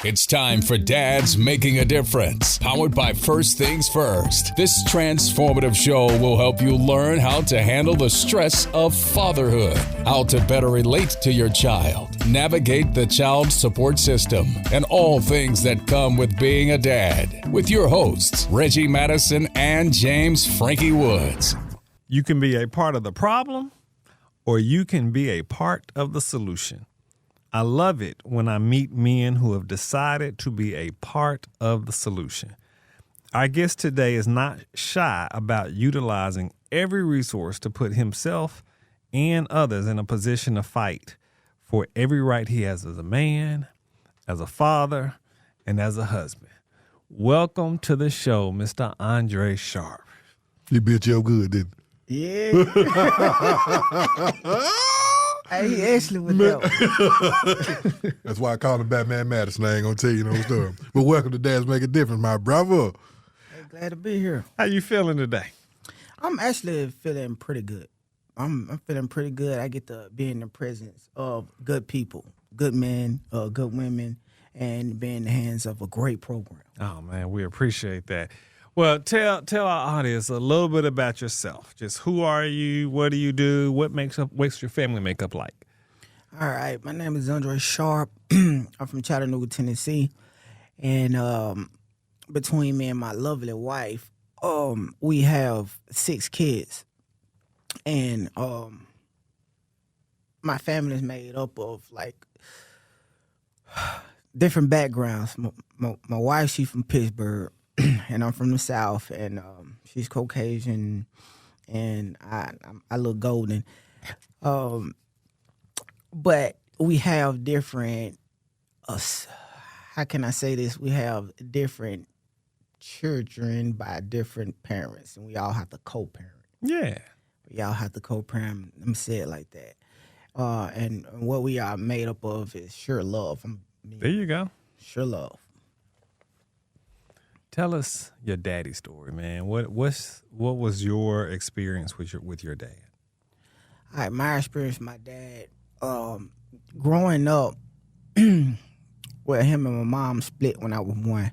It's time for Dads Making a Difference, powered by First Things First. This transformative show will help you learn how to handle the stress of fatherhood, how to better relate to your child, navigate the child support system, and all things that come with being a dad. With your hosts, Reggie Madison and James Frankie Woods. You can be a part of the problem, or you can be a part of the solution. I love it when I meet men who have decided to be a part of the solution. Our guest today is not shy about utilizing every resource to put himself and others in a position to fight for every right he has as a man, as a father, and as a husband. Welcome to the show, Mr. Andre Sharpe. You built your good, didn't Yeah. Hey, he actually with that one. That's why I call him Batman Madison. I ain't gonna tell you no story. But welcome to Dads Make a Difference, my brother. Hey, glad to be here. How you feeling today? I'm actually feeling pretty good. I'm feeling pretty good. I get to be in the presence of good people, good men, good women, and be in the hands of a great program. Oh, man, we appreciate that. Well, tell our audience a little bit about yourself. Just who are you? What do you do? What's your family makeup like? All right, my name is Andre Sharpe. I'm from Chattanooga, Tennessee, and between me and my lovely wife, we have 6 kids, and my family is made up of like different backgrounds. My wife, she's from Pittsburgh. And I'm from the South, and she's Caucasian, and I look golden. But we have different, how can I say this? We have different children by different parents, and we all have to co-parent. Yeah. We all have to co-parent. Let me say it like that. And what we are made up of is sure love. There you go. Sure love. Tell us your daddy story, man. What was your experience with your dad? All right, my experience with my dad, growing up, well, him and my mom split when I was 1.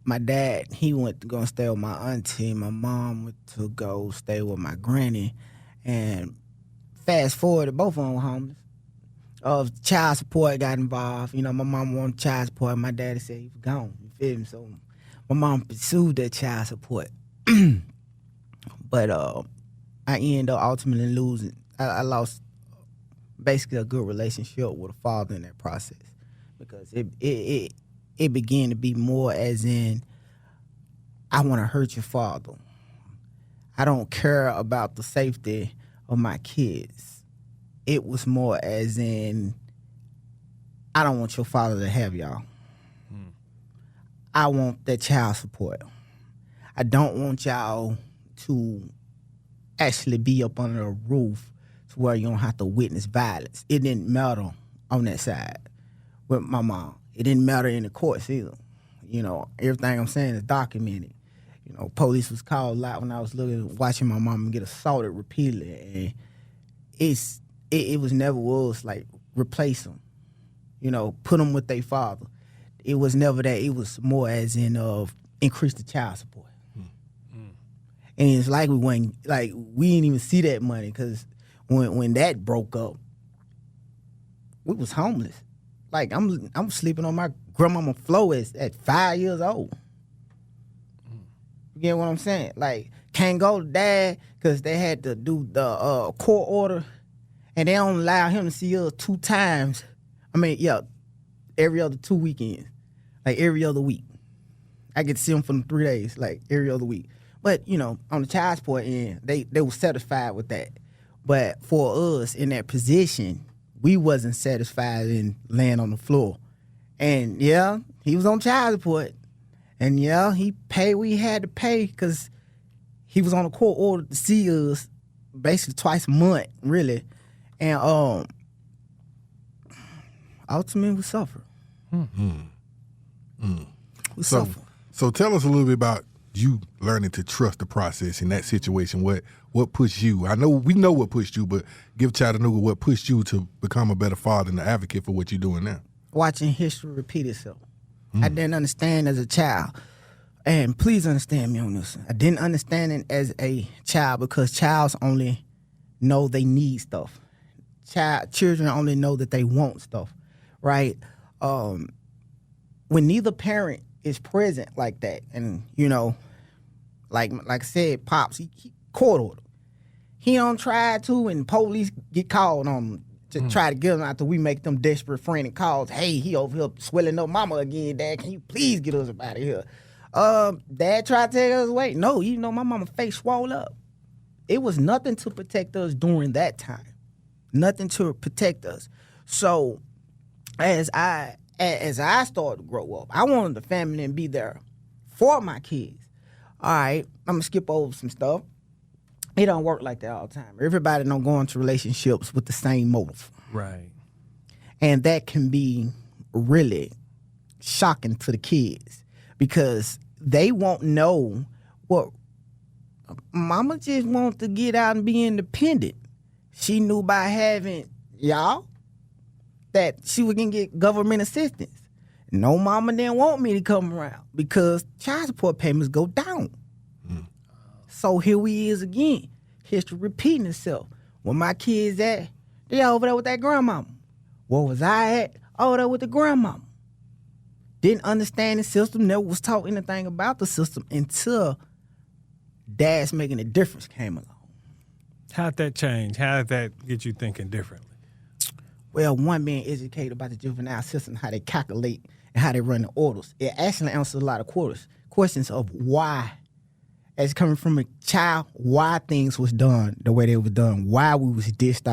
My dad, he went to go stay with my auntie. My mom went to go stay with my granny. And fast forward, both of them were homeless. Child support got involved. You know, my mom wanted child support. My daddy said he was gone. You feel me? So my mom pursued that child support. But I ended up ultimately losing. I lost basically a good relationship with a father in that process, because it began to be more as in, I want to hurt your father. I don't care about the safety of my kids. It was more as in, I don't want your father to have y'all. I want that child support. I don't want y'all to actually be up under a roof to where you don't have to witness violence. It didn't matter on that side with my mom. It didn't matter in the courts either. You know, everything I'm saying is documented. You know, police was called a lot when I was watching my mom get assaulted repeatedly, and it was never like replace them, you know, put them with their father. It was never that. It was more as in increase the child support. And it's like we didn't even see that money, because when that broke up, we was homeless. Like I'm sleeping on my grandmama's floor at 5 years old. You get what I'm saying? Like, can't go to dad because they had to do the court order. And they don't allow him to see us 2 times. I mean, yeah, every other 2 weekends. Like every other week. I get to see him for 3 days, like every other week. But, you know, on the child support end, they were satisfied with that. But for us in that position, we wasn't satisfied in laying on the floor. And, yeah, he was on child support. And, yeah, he paid what he had to pay because he was on a court order to see us basically twice a month, really. And ultimately, we suffer. We suffer. So tell us a little bit about you learning to trust the process in that situation? What pushed you? I know we know what pushed you, but give Chattanooga what pushed you to become a better father and an advocate for what you're doing now. Watching history repeat itself. I didn't understand as a child. And please understand me on this. I didn't understand it as a child because childs only know they need stuff. Children only know that they want stuff, right? When neither parent is present like that, and like I said, Pops, he court order. He don't try to, and police get called on him to try to get him after we make them desperate frantic calls. Hey, he over here swelling up mama again, Dad. Can you please get us up out of here? Dad tried to take us away. No, my mama face swole up. It was nothing to protect us during that time. Nothing to protect us. So as I started to grow up, I wanted the family to be there for my kids. All right, I'm gonna skip over some stuff. It don't work like that all the time. Everybody don't go into relationships with the same motive. Right. And that can be really shocking to the kids because they won't know what mama just wants to get out and be independent. She knew by having y'all that she was going to get government assistance. No mama didn't want me to come around because child support payments go down. So here we is again. History repeating itself. Where my kids at, they over there with that grandmama. Where was I at? Over there with the grandmama. Didn't understand the system, never was taught anything about the system until Dad's Making a Difference came along. How'd that change? How did that get you thinking differently? Well, one, being educated about the juvenile system, how they calculate and how they run the orders. It actually answers a lot of questions of why, as coming from a child, why things was done the way they was done, why we was ditched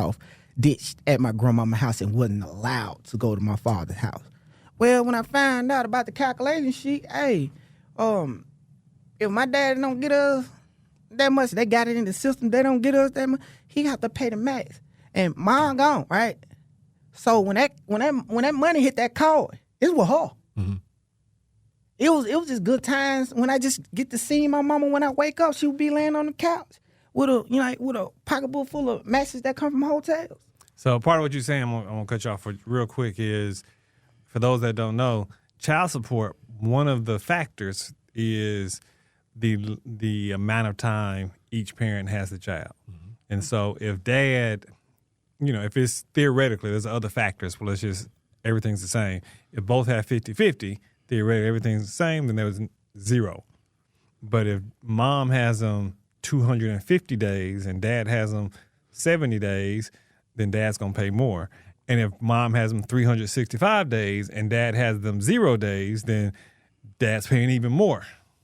at my grandmama's house and wasn't allowed to go to my father's house. Well, when I found out about the calculation sheet, hey, if my daddy don't get us that much, they got it in the system, they don't get us that much, he got to pay the max. And mom gone, right? So when that money hit that card, it was her. Mm-hmm. It was just good times when I just get to see my mama when I wake up. She would be laying on the couch with a pocketbook full of matches that come from hotels. So part of what you're saying, I'm gonna cut you off for real quick, is for those that don't know, child support, one of the factors is the amount of time each parent has the child. Mm-hmm. And so if dad, if it's theoretically, there's other factors, well, it's just everything's the same. If both have 50-50, theoretically everything's the same, then there was zero. But if mom has them 250 days and dad has them 70 days, then dad's going to pay more. And if mom has them 365 days and dad has them 0 days, then dad's paying even more.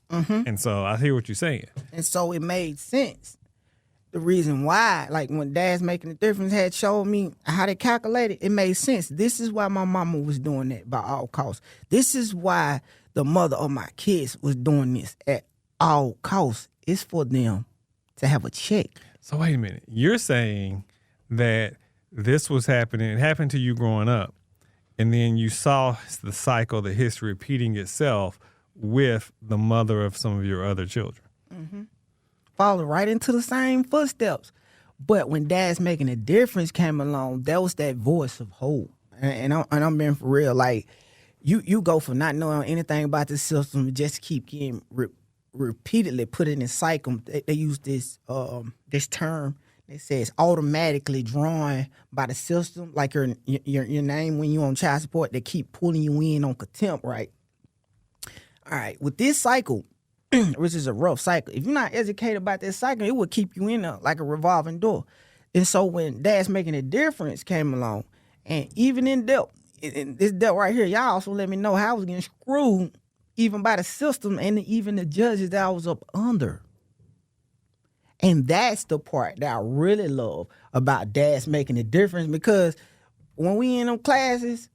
Mm-hmm. And so I hear what you're saying. And so it made sense. The reason why, like when Dad's Making a Difference had showed me how they calculated, it made sense. This is why my mama was doing that by all costs. This is why the mother of my kids was doing this at all costs. It's for them to have a check. So wait a minute. You're saying that this was happening, it happened to you growing up, and then you saw the cycle, the history repeating itself with the mother of some of your other children. Mm-hmm. Followed right into the same footsteps. But when Dad's Making a Difference came along, that was that voice of hope. And I'm being for real. Like, you go from not knowing anything about the system, just keep getting repeatedly put in this cycle. They use this term. It says automatically drawn by the system, like your name when you on child support. They keep pulling you in on contempt, right? All right, with this cycle, which is a rough cycle, if you're not educated about this cycle, it will keep you in there like a revolving door. And so when Dad's Making a Difference came along, and even in debt, in this debt right here, y'all also let me know how I was getting screwed even by the system and even the judges that I was up under. And that's the part that I really love about Dad's Making a Difference, because when we in them classes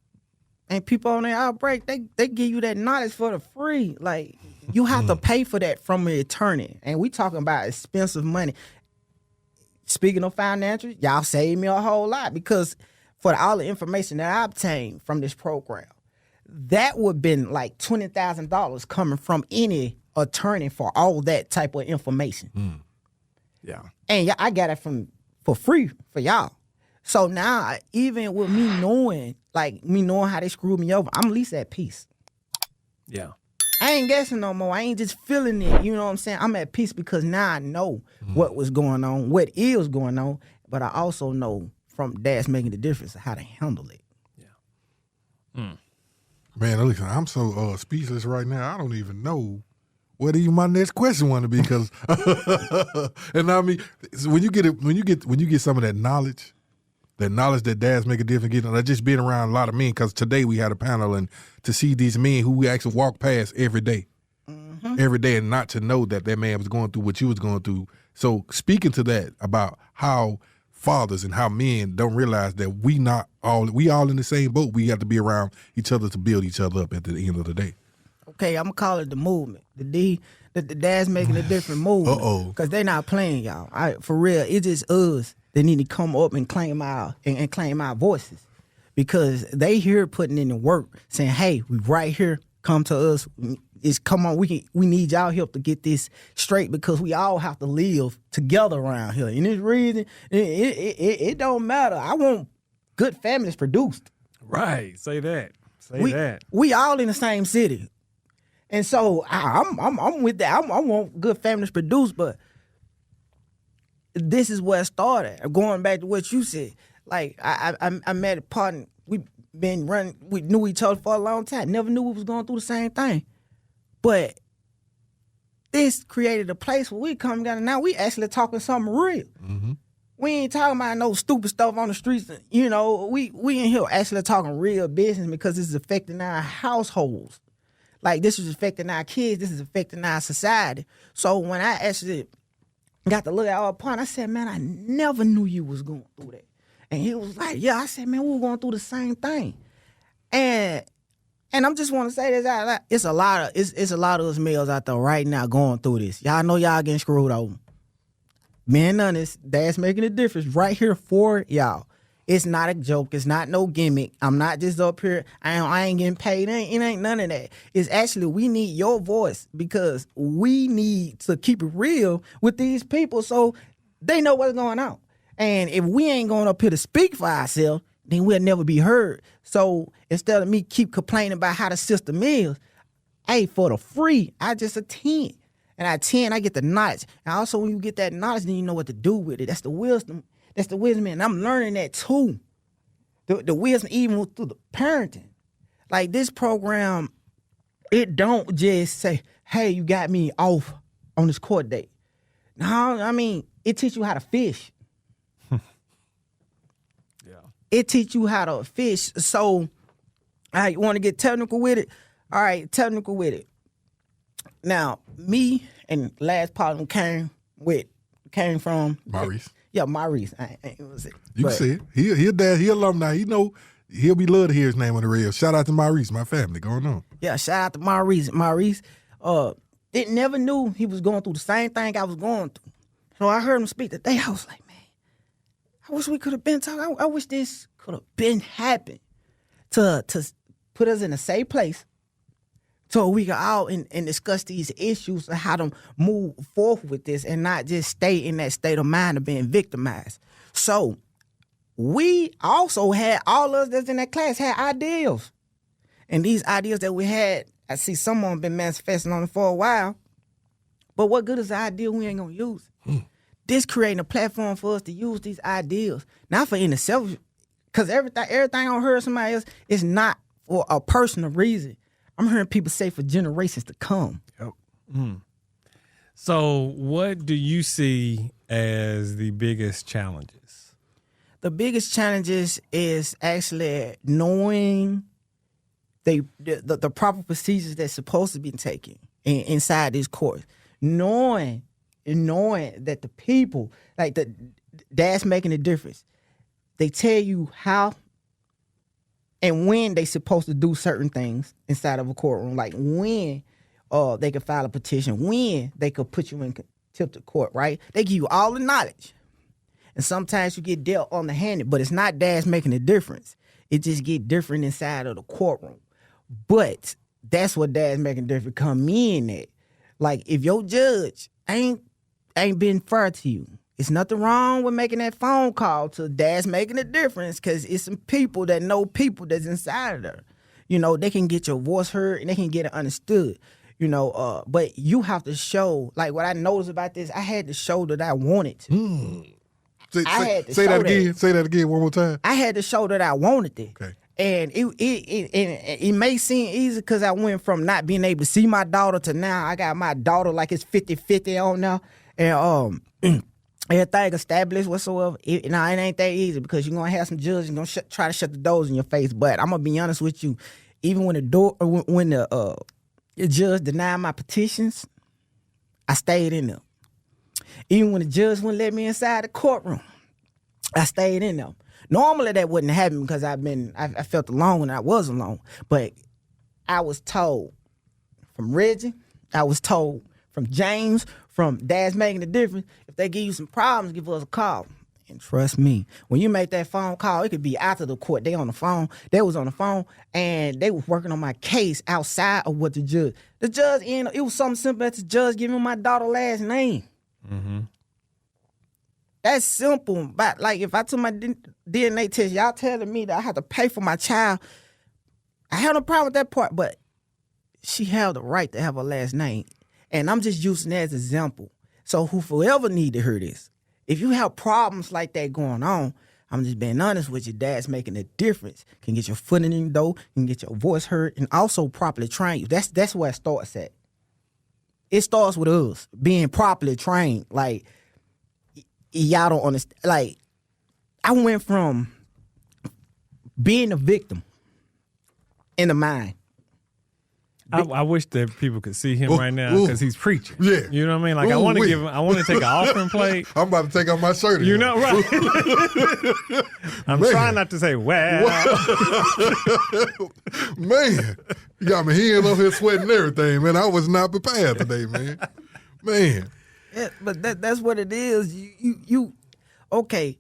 and people on their outbreak, they give you that knowledge for the free. Like, you have to pay for that from an attorney. And we talking about expensive money. Speaking of financial, y'all saved me a whole lot, because for all the information that I obtained from this program, that would have been like $20,000 coming from any attorney for all that type of information. Yeah. And I got it for free for y'all. So now, even with me knowing how they screwed me over, I'm at least at peace. Yeah. I ain't guessing no more. I ain't just feeling it. You know what I'm saying? I'm at peace because now I know what was going on, what is going on, but I also know from Dad's Making the Difference how to handle it. Man, listen, I'm so speechless right now. I don't even know what even my next question want to be because, and I mean, when you get some of that knowledge that Dad's Make a Difference, just being around a lot of men. Because today we had a panel and to see these men who we actually walk past every day, and not to know that man was going through what you was going through. So speaking to that about how fathers and how men don't realize that we all in the same boat. We have to be around each other to build each other up at the end of the day. Okay, I'm gonna call it the movement. The Dad's Making a Different movement. Because they not playing, y'all. For real, it's just us that need to come up and claim our voices. Because they here putting in the work, saying, hey, we right here, come to us. Come on, we need y'all help to get this straight because we all have to live together around here. And this reason, it don't matter. I want good families produced. Right. Say that. We all in the same city. And so I'm with that. I want good families produced, but this is where it started. Going back to what you said, like I met a partner. We knew each other for a long time. Never knew we was going through the same thing, but this created a place where we come together. Now we actually talking something real. Mm-hmm. We ain't talking about no stupid stuff on the streets. You know, we in here actually talking real business because this is affecting our households. Like, this is affecting our kids. This is affecting our society. So when I actually got to look at our partner, I said, man, I never knew you was going through that. And he was like, yeah. I said, man, we were going through the same thing. And I'm just want to say this out. It's a lot of us males out there right now going through this. Y'all know y'all getting screwed over. Being honest, Dad's Making a Difference right here for y'all. It's not a joke. It's not no gimmick. I'm not just up here. I ain't getting paid. It ain't none of that. It's actually we need your voice because we need to keep it real with these people so they know what's going on. And if we ain't going up here to speak for ourselves, then we'll never be heard. So instead of me keep complaining about how the system is, hey, for the free, I just attend. And I attend, I get the knowledge. And also when you get that knowledge, then you know what to do with it. That's the wisdom. That's the wisdom, and I'm learning that too. The wisdom even through the parenting. Like this program, it don't just say, hey, you got me off on this court date. No, I mean, it teach you how to fish. Yeah. It teach you how to fish. So, I want to get technical with it? All right, technical with it. Now, me and last partner came from Maurice. Yeah, Maurice. I was it. You can say it. He alumni. He'll be love to hear his name on the radio. Shout out to Maurice, my family. Going on. Yeah, shout out to Maurice. Maurice, never knew he was going through the same thing I was going through. So I heard him speak today. I was like, man, I wish we could have been talking. I wish this could have been happening to put us in a safe place so we could out and discuss these issues and how to move forward with this and not just stay in that state of mind of being victimized. So we also had, all of us that's in that class had ideas. And these ideas that we had, I see some of them been manifesting on it for a while. But what good is the idea we ain't going to use? This creating a platform for us to use these ideas. Not for in itself, because everything I heard somebody else is not for a personal reason. I'm hearing people say for generations to come. Yep. So what do you see as the biggest challenges? The biggest challenges is actually knowing the proper procedures that's supposed to be taken inside this course. Knowing that the people, like that's making a difference. They tell you how and when they supposed to do certain things inside of a courtroom, like when they could file a petition, when they could put you in contempt of court, right? They give you all the knowledge. And sometimes you get dealt on the handed, but it's not Dad's making a difference. It just get different inside of the courtroom. But that's what Dad's making a difference come in at. Like, if your judge ain't been fair to you, it's nothing wrong with making that phone call to Dad's Making a Difference, because it's some people that know people that's inside of there. You know, they can get your voice heard and they can get it understood. You know, but you have to show, like what I noticed about this, I had to show that I wanted to. Say that again one more time. I had to show that I wanted it. Okay. And it may seem easy because I went from not being able to see my daughter to now I got my daughter like it's 50-50 on now. And everything established whatsoever. It ain't that easy because you're going to have some judges going to try to shut the doors in your face. But I'm going to be honest with you. Even when the judge denied my petitions, I stayed in there. Even when the judge wouldn't let me inside the courtroom, I stayed in there. Normally that wouldn't happen because I felt alone when I was alone. But I was told from Reggie, I was told from James, from Dad's Making a Difference, if they give you some problems, give us a call. And trust me, when you make that phone call, it could be after the court. They on the phone. They was on the phone, and they was working on my case outside of what the judge. The judge, it was something simple as the judge giving my daughter last name. Mm-hmm. That's simple. But like, if I took my DNA test, y'all telling me that I have to pay for my child, I have no problem with that part. But she had the right to have her last name, and I'm just using that as an example. So whoever need to hear this, if you have problems like that going on, I'm just being honest with you. Dad's Making a Difference can get your foot in the door, can get your voice heard, and also properly train you. That's where it starts at. It starts with us being properly trained. Like, y'all don't understand. Like, I went from being a victim in the mind. I wish that people could see him right now because he's preaching. Yeah. You know what I mean? Like, I want to give him, I want to take an offering plate. I'm about to take off my shirt. You know, right? I'm trying not to say, well. Man, you got my hands up here sweating and everything, man. I was not prepared today, man. Man. Yeah, but that's what it is. You okay,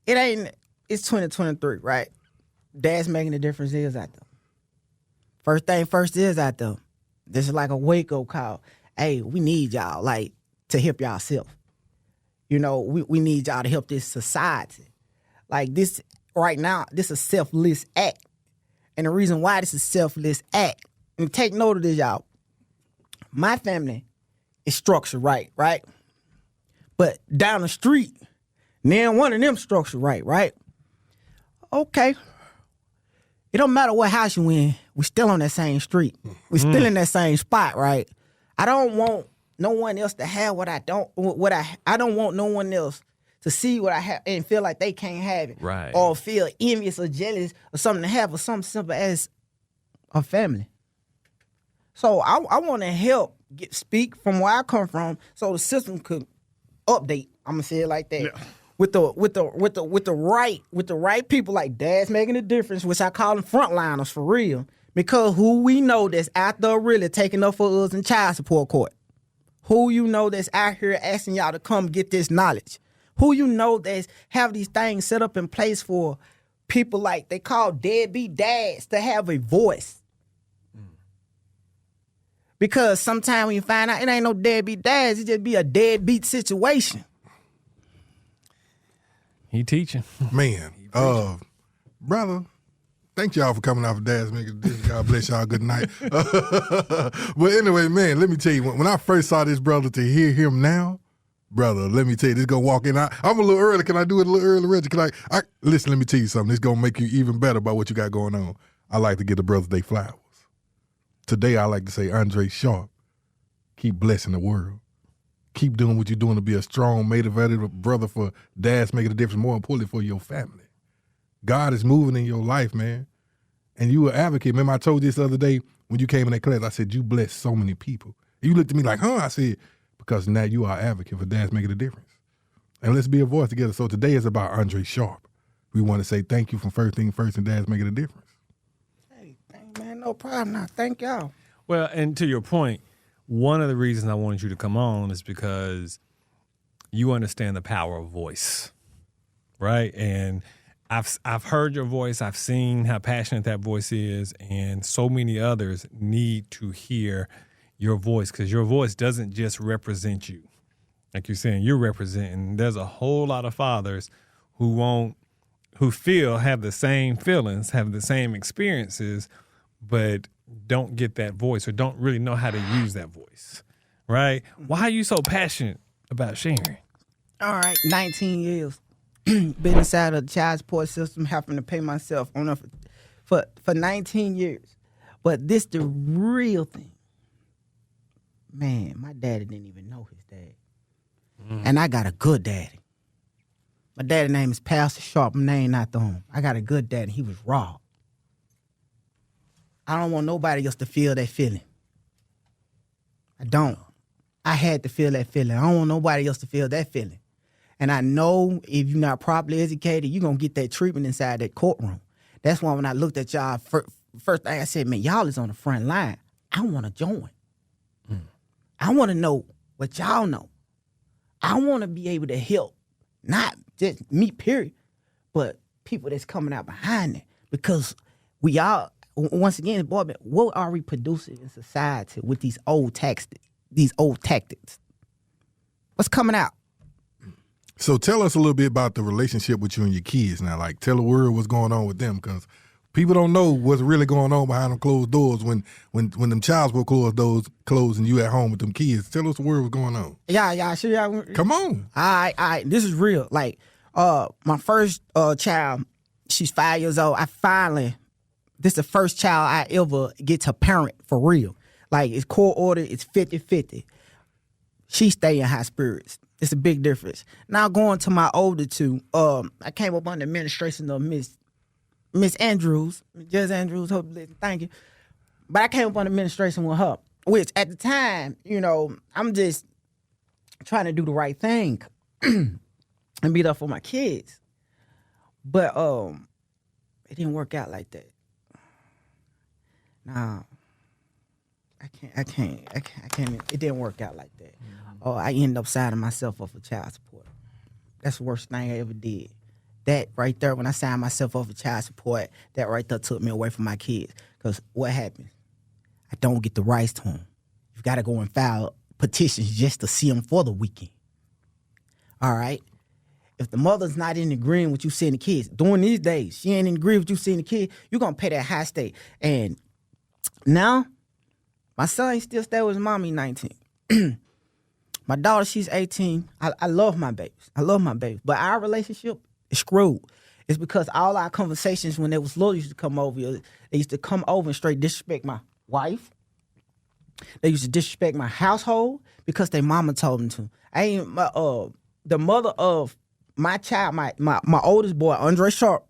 it's 2023, right? Dad's Making a Difference is out there. First thing first is out there. This is like a wake-up call. Hey, we need y'all, like, to help yourself. You know, we need y'all to help this society. Like, this, right now, this is a selfless act. And the reason why this is a selfless act, and take note of this, y'all. My family is structured right? But down the street, now one of them structured right? Okay. It don't matter what house you in, we still on that same street. We still in that same spot, right? I don't want no one else to have I don't want no one else to see what I have and feel like they can't have it. Right. Or feel envious or jealous or something to have or something simple as a family. So I want to help speak from where I come from so the system could update. I'm gonna say it like that. Yeah. With the right people like Dad's Making a Difference, which I call them frontliners for real, because who we know that's out there really taking up for us in child support court, who you know that's out here asking y'all to come get this knowledge, who you know that's have these things set up in place for people like they call deadbeat dads to have a voice. Because sometimes when you find out it ain't no deadbeat dads, it just be a deadbeat situation. He teaching. Man, brother, thank y'all for coming out for Dad's Making a Difference. God bless y'all. Good night. But anyway, man, let me tell you, when I first saw this brother, to hear him now, brother, let me tell you, this going to walk in. I'm a little early. Can I do it a little early, Reggie? Listen, let me tell you something. This going to make you even better about what you got going on. I like to give the brothers their flowers. Today, I like to say, Andre Sharpe, keep blessing the world. Keep doing what you're doing to be a strong, motivated brother for Dad's Making a Difference, more importantly for your family. God is moving in your life, man. And you an advocate. Remember I told you this the other day when you came in that class, I said, you bless so many people. You looked at me like, huh? I said, because now you are an advocate for Dad's Making a Difference. And let's be a voice together. So today is about Andre Sharpe. We want to say thank you from First Thing First and Dad's Making a Difference. Hey, man, no problem. Now, thank y'all. Well, and to your point, one of the reasons I wanted you to come on is because you understand the power of voice, right? And I've heard your voice. I've seen how passionate that voice is, and so many others need to hear your voice, because your voice doesn't just represent you. Like you're saying, you're representing. There's a whole lot of fathers who have the same feelings, have the same experiences, but don't get that voice or don't really know how to use that voice, right? Why are you so passionate about sharing? All right, 19 years. Been inside of the child support system, having to pay myself on for 19 years. But this the real thing. Man, my daddy didn't even know his dad. And I got a good daddy. My daddy's name is Pastor Sharpe, named after him. I got a good daddy. He was raw. I don't want nobody else to feel that feeling. I don't. I had to feel that feeling. I don't want nobody else to feel that feeling. And I know if you're not properly educated, you're going to get that treatment inside that courtroom. That's why when I looked at y'all, first thing I said, man, y'all is on the front line. I want to join. I want to know what y'all know. I want to be able to help, not just me, period, but people that's coming out behind it. Because we all, once again, boy, what are we producing in society with these old tactics? What's coming out? So tell us a little bit about the relationship with you and your kids now. Like, tell the world what's going on with them, because people don't know what's really going on behind them closed doors when them child support doors closed and you at home with them kids. Tell us the word what's going on. Yeah, sure. Yeah. Come on. All right. This is real. Like, my first child, she's 5 years old. This is the first child I ever get to parent for real. Like, it's court order, it's 50-50. She stay in high spirits. It's a big difference. Now going to my older two, I came up under the administration of Miss Andrews, Judge Andrews, thank you. But I came up on the administration with her, which at the time, I'm just trying to do the right thing and be there for my kids. But it didn't work out like that. Nah, I can't. It didn't work out like that. I ended up signing myself up for child support. That's the worst thing I ever did. That right there, when I signed myself up for child support, that right there took me away from my kids. Because what happens? I don't get the rights to them. You got to go and file petitions just to see them for the weekend. All right? If the mother's not in agreeing with you seeing the kids, during these days, she ain't in agreement with you seeing the kid, you're going to pay that high stake. And now, my son still stay with his mommy, 19. My daughter, she's 18. I love my babies. But our relationship is screwed. It's because all our conversations when they was little used to come over. They used to come over and straight disrespect my wife. They used to disrespect my household because their mama told them to. The mother of my child, my oldest boy, Andre Sharpe,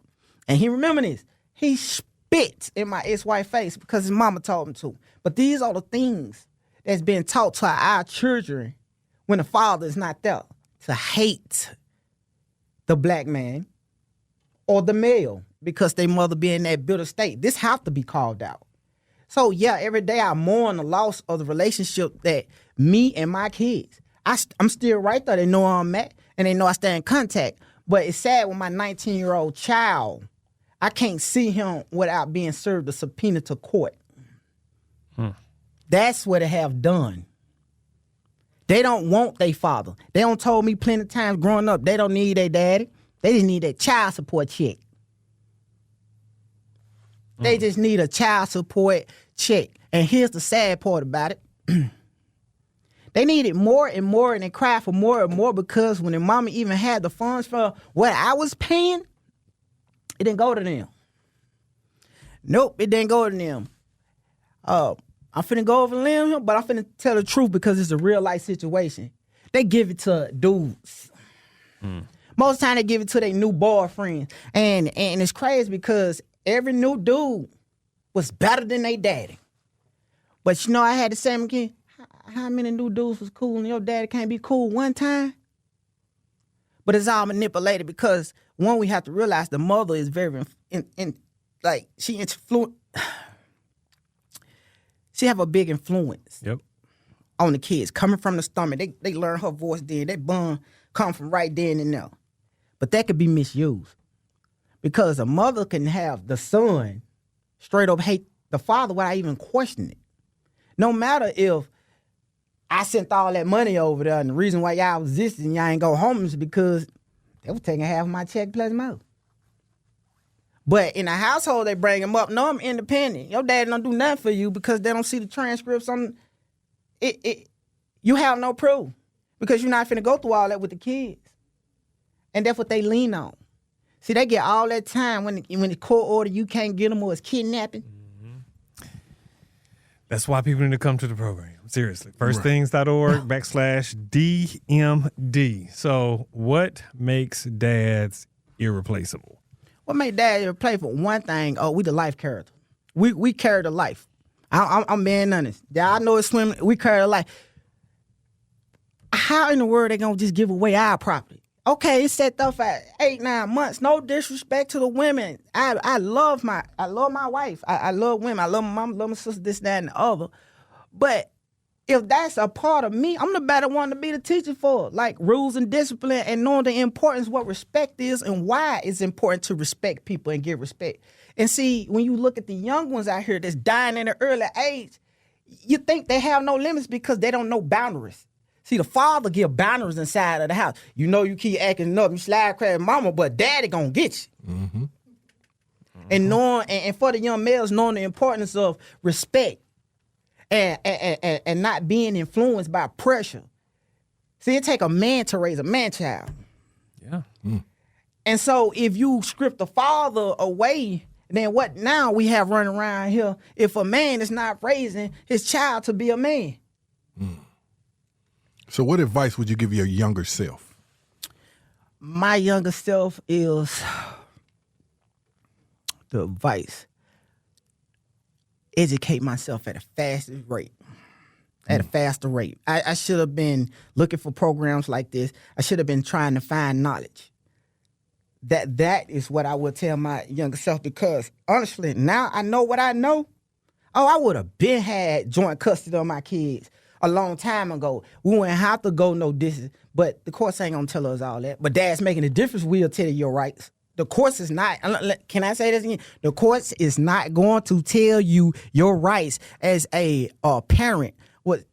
and he remember this. He spit in my ex-wife face because his mama told him to. But these are the things that's been taught to our children when the father is not there, to hate the black man or the male because their mother be in that bitter state. This have to be called out. So, yeah, every day I mourn the loss of the relationship that me and my kids, I'm still right there. They know where I'm at, and they know I stay in contact. But it's sad when my 19-year-old child, I can't see him without being served a subpoena to court. That's what they have done. They don't want their father. They don't told me plenty of times growing up, they don't need their daddy. They just need that child support check. They just need a child support check. And here's the sad part about it. They need it more and more, and they cry for more and more because when their mama even had the funds for what I was paying, it didn't go to them. Nope, it didn't go to them. I'm finna go over limb here, but I'm finna tell the truth because it's a real life situation. They give it to dudes. Most of the time they give it to their new boyfriends. And it's crazy because every new dude was better than their daddy. But I had the same again. How many new dudes was cool and your daddy can't be cool one time? But it's all manipulated because, one, we have to realize the mother is very, she influence. She have a big influence on the kids. Coming from the stomach, they learn her voice then. That bond come from right then and there. But that could be misused. Because a mother can have the son straight up hate the father without even questioning it. No matter if I sent all that money over there, and the reason why y'all was this and y'all ain't go home is because they was taking half of my check plus more. But in a household, they bring them up. No, I'm independent. Your dad don't do nothing for you because they don't see the transcripts on it. You have no proof because you're not finna go through all that with the kids. And that's what they lean on. See, they get all that time when the court order you can't get them or it's kidnapping. That's why people need to come to the program. Seriously. Firstthings.org/DMD. So what makes dads irreplaceable? What made dad irreplaceable? One thing, we the life character. We carry the life. I'm being honest. I know it's swimming. We carry the life. How in the world they gonna just give away our property? Okay, it's set up for 8-9 months. No disrespect to the women. I love my wife. I love women. I love my mom, love my sister, this, that, and the other. But if that's a part of me, I'm the better one to be the teacher for. Like rules and discipline and knowing the importance of what respect is and why it's important to respect people and give respect. And see, when you look at the young ones out here that's dying in an early age, you think they have no limits because they don't know boundaries. See, the father give boundaries inside of the house. You know you keep acting up, you slide crab mama, but daddy gonna get you. Mm-hmm. And knowing, and for the young males, knowing the importance of respect and not being influenced by pressure. See, it take a man to raise a man child. Yeah. And so if you strip the father away, then what now we have running around here if a man is not raising his child to be a man? So what advice would you give your younger self? My younger self is the advice. Educate myself at a faster rate. At a faster rate. I should have been looking for programs like this. I should have been trying to find knowledge. That is what I would tell my younger self because honestly, now I know what I know. Oh, I would have been had joint custody of my kids a long time ago. We wouldn't have to go no distance, but the courts ain't gonna tell us all that. But dad's making a difference. We'll tell you your rights. The courts is not, can I say this again? The courts is not going to tell you your rights as a parent. What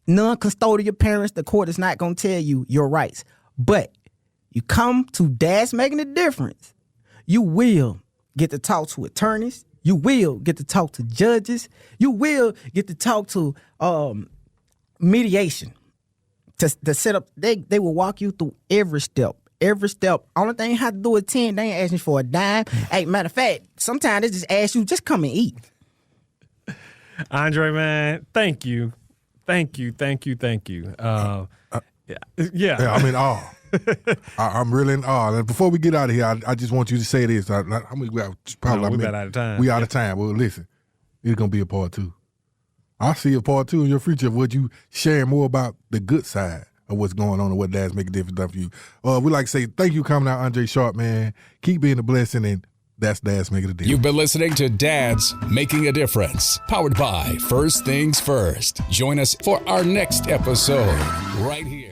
non-custodial parents, the court is not going to tell you your rights. But you come to dad's making a difference, you will get to talk to attorneys. You will get to talk to judges. You will get to talk to mediation to set up. They will walk you through every step. Every step. Only thing you have to do is 10. They ain't asking for a dime. Hey, matter of fact, sometimes they just ask you, just come and eat. Andre, man, thank you. Yeah, I'm in awe. I'm really in awe. And before we get out of here, I just want you to say this. We're out of time. We out of time. Well, listen, it's going to be a part 2. I see a part 2 in your future of what you sharing more about the good side of what's going on and what dads make a difference for you. We like to say thank you for coming out, Andre Sharpe, man. Keep being a blessing, and that's Dads Making a Difference. You've been listening to Dads Making a Difference, powered by First Things First. Join us for our next episode right here.